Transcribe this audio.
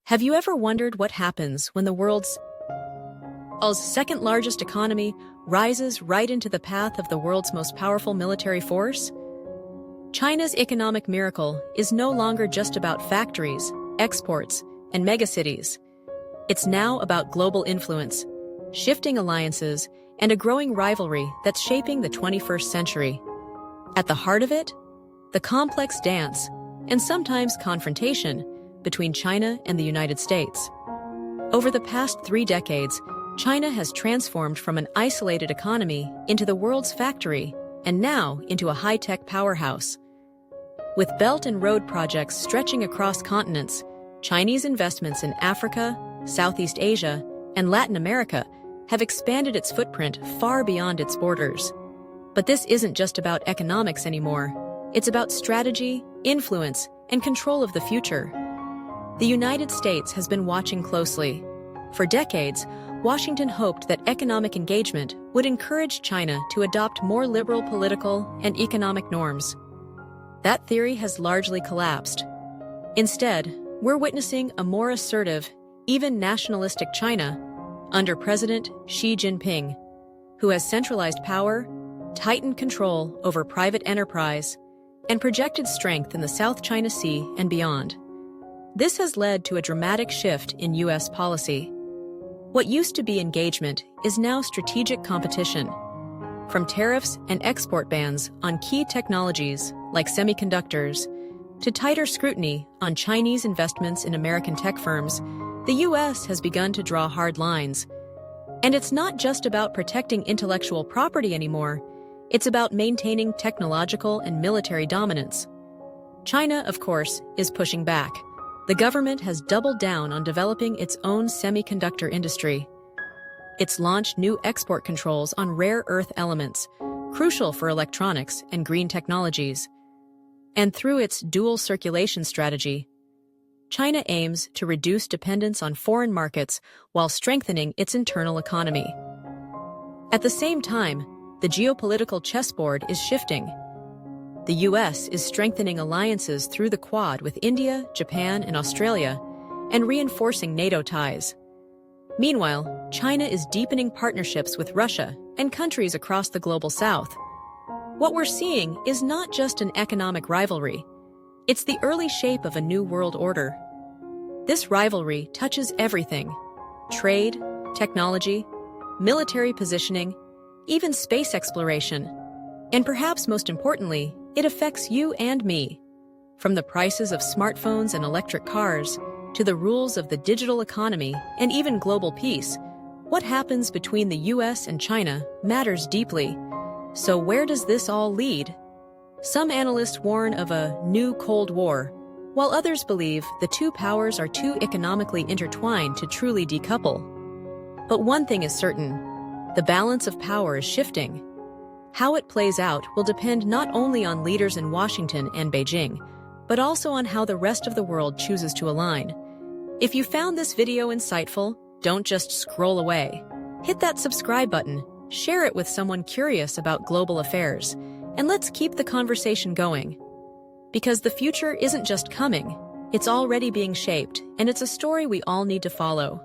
Have you ever wondered what happens when the world's second largest economy rises right into the path of the world's most powerful military force? China's economic miracle is no longer just about factories, exports, and megacities. It's now about global influence, shifting alliances, and a growing rivalry that's shaping the 21st century. At the heart of it, the complex dance, and sometimes confrontation, between China and the United States. Over the past 3 decades, China has transformed from an isolated economy into the world's factory, and now into a high-tech powerhouse. With Belt and Road projects stretching across continents, Chinese investments in Africa, Southeast Asia, and Latin America have expanded its footprint far beyond its borders. But this isn't just about economics anymore. It's about strategy, influence, and control of the future. The United States has been watching closely. For decades, Washington hoped that economic engagement would encourage China to adopt more liberal political and economic norms. That theory has largely collapsed. Instead, we're witnessing a more assertive, even nationalistic China under President Xi Jinping, who has centralized power, tightened control over private enterprise, and projected strength in the South China Sea and beyond. This has led to a dramatic shift in U.S. policy. What used to be engagement is now strategic competition. From tariffs and export bans on key technologies like semiconductors, to tighter scrutiny on Chinese investments in American tech firms, the U.S. has begun to draw hard lines. And it's not just about protecting intellectual property anymore, it's about maintaining technological and military dominance. China, of course, is pushing back. The government has doubled down on developing its own semiconductor industry. It's launched new export controls on rare earth elements, crucial for electronics and green technologies. And through its dual circulation strategy, China aims to reduce dependence on foreign markets while strengthening its internal economy. At the same time, the geopolitical chessboard is shifting. The U.S. is strengthening alliances through the Quad with India, Japan, and Australia, and reinforcing NATO ties. Meanwhile, China is deepening partnerships with Russia and countries across the global south. What we're seeing is not just an economic rivalry. It's the early shape of a new world order. This rivalry touches everything: trade, technology, military positioning, even space exploration. And perhaps most importantly, it affects you and me. From the prices of smartphones and electric cars, to the rules of the digital economy and even global peace, what happens between the US and China matters deeply. So where does this all lead? Some analysts warn of a new Cold War, while others believe the two powers are too economically intertwined to truly decouple. But one thing is certain: the balance of power is shifting. How it plays out will depend not only on leaders in Washington and Beijing, but also on how the rest of the world chooses to align. If you found this video insightful, don't just scroll away. Hit that subscribe button, share it with someone curious about global affairs, and let's keep the conversation going. Because the future isn't just coming, it's already being shaped, and it's a story we all need to follow.